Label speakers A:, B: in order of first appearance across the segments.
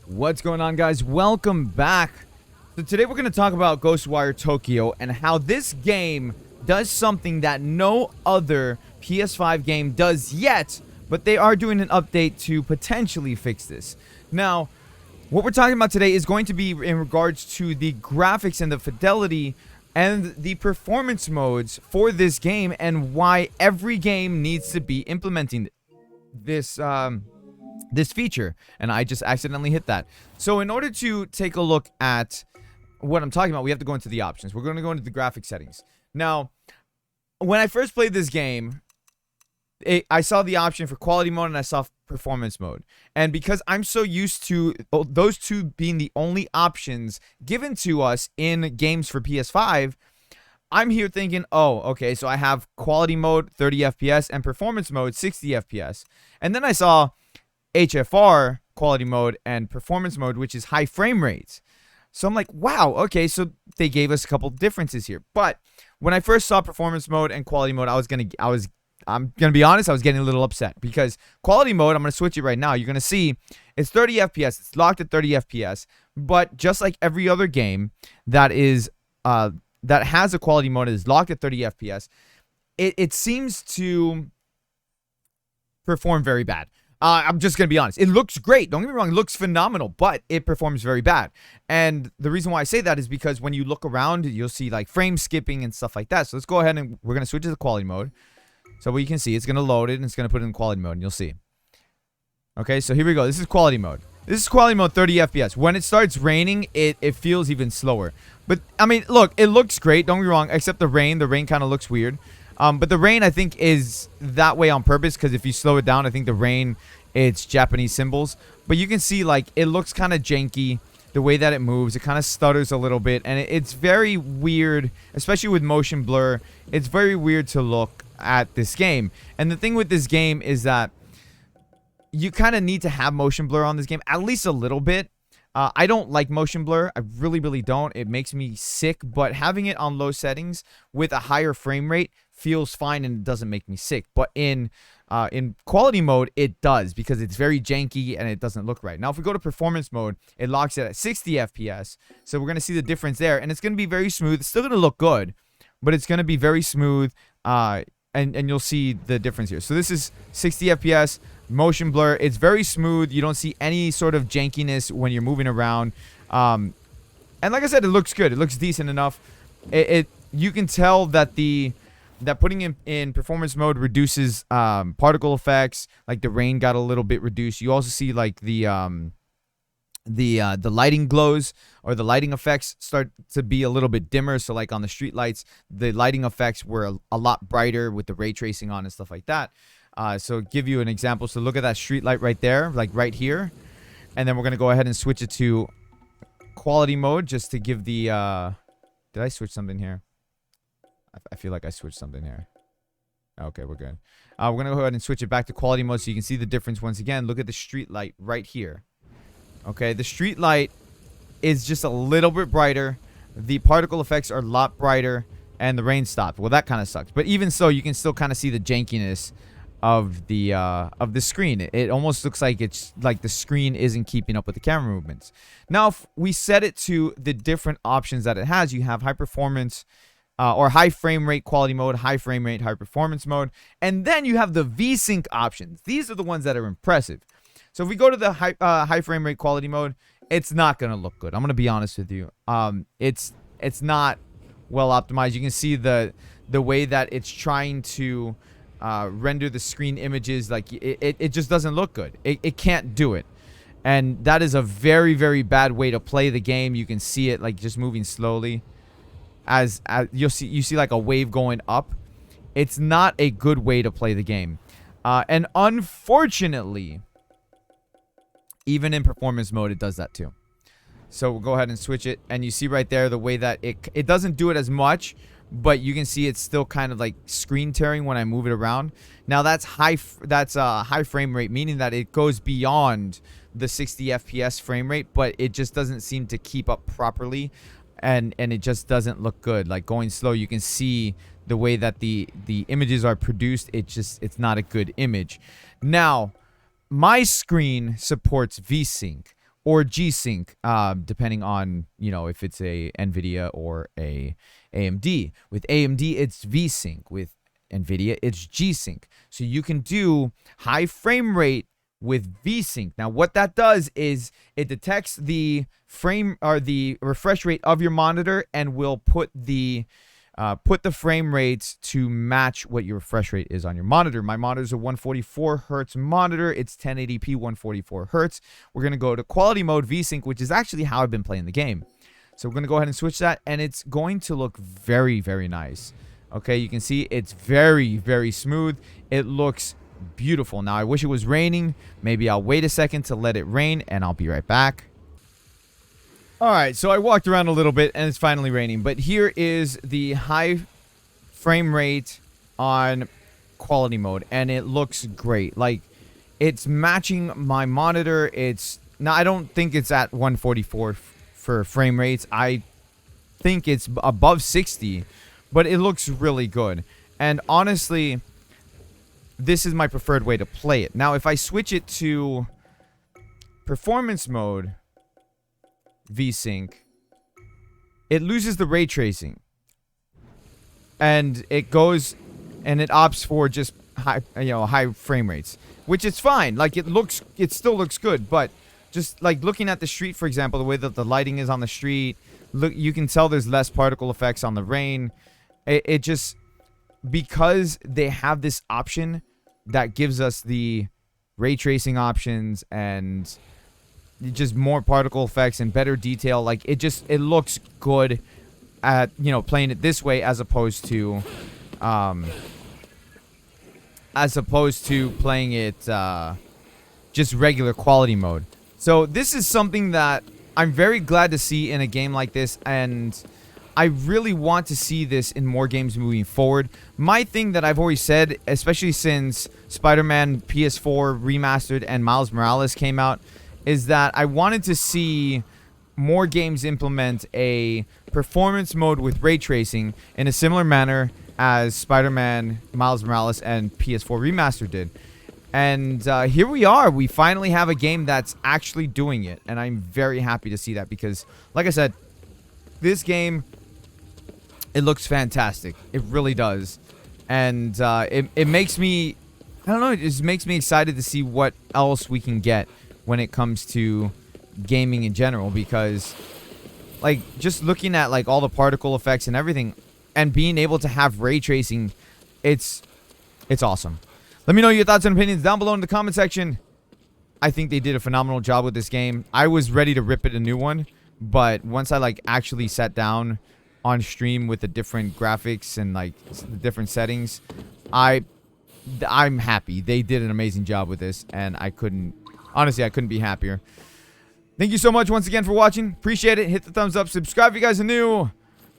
A: What's going on, guys? Welcome back. So today we're going to talk about Ghostwire Tokyo and how this game does something that no other PS5 game does yet, but they are doing an update to potentially fix this. Now, what we're talking about today is going to be in regards to the graphics and the fidelity and the performance modes for this game and why every game needs to be implementing this feature, and I just accidentally hit that. So in order to take a look at what I'm talking about, we have to go into the options. We're going to go into the graphic settings. Now, when I first played this game, I saw the option for quality mode and I saw performance mode. And because I'm so used to those two being the only options given to us in games for PS5, I'm here thinking, oh, okay, so I have quality mode 30 FPS and performance mode 60 FPS. And then I saw HFR quality mode and performance mode, which is high frame rates. So I'm like, wow, okay, so they gave us a couple differences here. But when I first saw performance mode and quality mode, I'm gonna be honest, I was getting a little upset because quality mode, I'm gonna switch it right now. You're gonna see it's 30 FPS, it's locked at 30 FPS, but just like every other game that is that has a quality mode is locked at 30 FPS, it seems to perform very bad. I'm just going to be honest. It looks great. Don't get me wrong. It looks phenomenal, but it performs very bad. And the reason why I say that is because when you look around, you'll see like frame skipping and stuff like that. So let's go ahead and we're going to switch to the quality mode. So what you can see, it's going to load it and it's going to put it in quality mode and you'll see. Okay, so here we go. This is quality mode. This is quality mode 30 FPS. When it starts raining, it feels even slower. But, I mean, look, it looks great. Don't get me wrong, except the rain. The rain kind of looks weird. But the rain, I think, is that way on purpose because if you slow it down, I think the rain, it's Japanese symbols. But you can see, like, it looks kind of janky the way that it moves. It kind of stutters a little bit. And it's very weird, especially with motion blur. It's very weird to look at this game. And the thing with this game is that you kind of need to have motion blur on this game, at least a little bit. I don't like motion blur. I really, really don't. It makes me sick. But having it on low settings with a higher frame rate feels fine and it doesn't make me sick. But in quality mode, it does because it's very janky and it doesn't look right. Now, if we go to performance mode, it locks it at 60 FPS. So we're going to see the difference there. And it's going to be very smooth. It's still going to look good, but it's going to be very smooth. And you'll see the difference here. So this is 60 FPS. Motion blur, it's very smooth. You don't see any sort of jankiness when you're moving around, and like I said, it looks good. It looks decent enough. You can tell that putting in performance mode reduces particle effects. Like the rain got a little bit reduced. You also see like the lighting glows or the lighting effects start to be a little bit dimmer. So like on the street lights, the lighting effects were a lot brighter with the ray tracing on and stuff like that. So give you an example. So look at that street light right there, like right here. And then we're going to go ahead and switch it to quality mode just to give the... did I switch something here? I feel like I switched something here. Okay, we're good. We're going to go ahead and switch it back to quality mode so you can see the difference once again. Look at the street light right here. Okay, the street light is just a little bit brighter. The particle effects are a lot brighter. And the rain stopped. Well, that kind of sucks. But even so, you can still kind of see the jankiness of the screen. It almost looks like it's like the screen isn't keeping up with the camera movements. Now, if we set it to the different options that it has, you have high performance or high frame rate quality mode, high frame rate, high performance mode, and then you have the VSync options. These are the ones that are impressive. So if we go to the high frame rate quality mode, it's not gonna look good. I'm gonna be honest with you. It's not well optimized. You can see the way that it's trying to render the screen images. Like it just doesn't look good. It can't do it, and that is a very, very bad way to play the game. You can see it like just moving slowly as you see like a wave going up. It's not a good way to play the game, and unfortunately even in performance mode it does that too. So we'll go ahead and switch it, and you see right there the way that it doesn't do it as much, but you can see it's still kind of like screen tearing when I move it around. Now that's high frame rate, meaning that it goes beyond the 60 FPS frame rate, but it just doesn't seem to keep up properly, and it just doesn't look good. Like going slow, you can see the way that the images are produced. It's not a good image. Now, my screen supports VSync, or G-Sync, depending on, if it's a NVIDIA or a AMD. With AMD, it's V-Sync. With NVIDIA, it's G-Sync. So you can do high frame rate with V-Sync. Now, what that does is it detects the refresh rate of your monitor and will put the frame rates to match what your refresh rate is on your monitor. My monitor is a 144 hertz monitor. It's 1080p 144 hertz. We're going to go to quality mode V-Sync, which is actually how I've been playing the game. So we're going to go ahead and switch that, and it's going to look very, very nice. Okay, you can see it's very, very smooth. It looks beautiful. Now, I wish it was raining. Maybe I'll wait a second to let it rain, and I'll be right back. Alright, so I walked around a little bit, and it's finally raining. But here is the high frame rate on quality mode, and it looks great. Like, it's matching my monitor. Now, I don't think it's at 144 for frame rates. I think it's above 60, but it looks really good. And honestly, this is my preferred way to play it. Now, if I switch it to performance mode, V-Sync, it loses the ray tracing. And it goes and it opts for just high frame rates, which is fine. Like, it still looks good, but just like looking at the street, for example, the way that the lighting is on the street, look, you can tell there's less particle effects on the rain. It just, because they have this option that gives us the ray tracing options and just more particle effects and better detail, like, it looks good at, playing it this way as opposed to playing it just regular quality mode. So this is something that I'm very glad to see in a game like this, and I really want to see this in more games moving forward. My thing that I've always said, especially since Spider-Man PS4 Remastered and Miles Morales came out, is that I wanted to see more games implement a performance mode with ray tracing in a similar manner as Spider-Man, Miles Morales, and PS4 Remastered did. And here we are. We finally have a game that's actually doing it, and I'm very happy to see that because, like I said, this game, it looks fantastic. It really does. And it makes me, I don't know, it just makes me excited to see what else we can get when it comes to gaming in general, because, like, just looking at, like, all the particle effects and everything and being able to have ray tracing, it's awesome. Let me know your thoughts and opinions down below in the comment section. I think they did a phenomenal job with this game. I was ready to rip it a new one, but once I, like, actually sat down on stream with the different graphics and, like, the different settings, I'm happy. They did an amazing job with this, and honestly, I couldn't be happier. Thank you so much once again for watching. Appreciate it. Hit the thumbs up. Subscribe if you guys are new.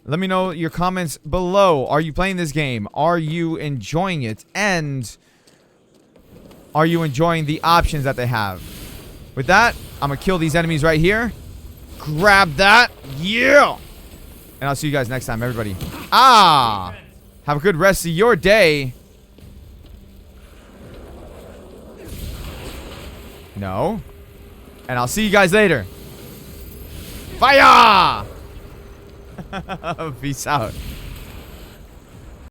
A: Let me know your comments below. Are you playing this game? Are you enjoying it? And are you enjoying the options that they have? With that, I'm going to kill these enemies right here. Grab that. Yeah. And I'll see you guys next time, everybody. Have a good rest of your day. No. And I'll see you guys later. Fire! Peace out.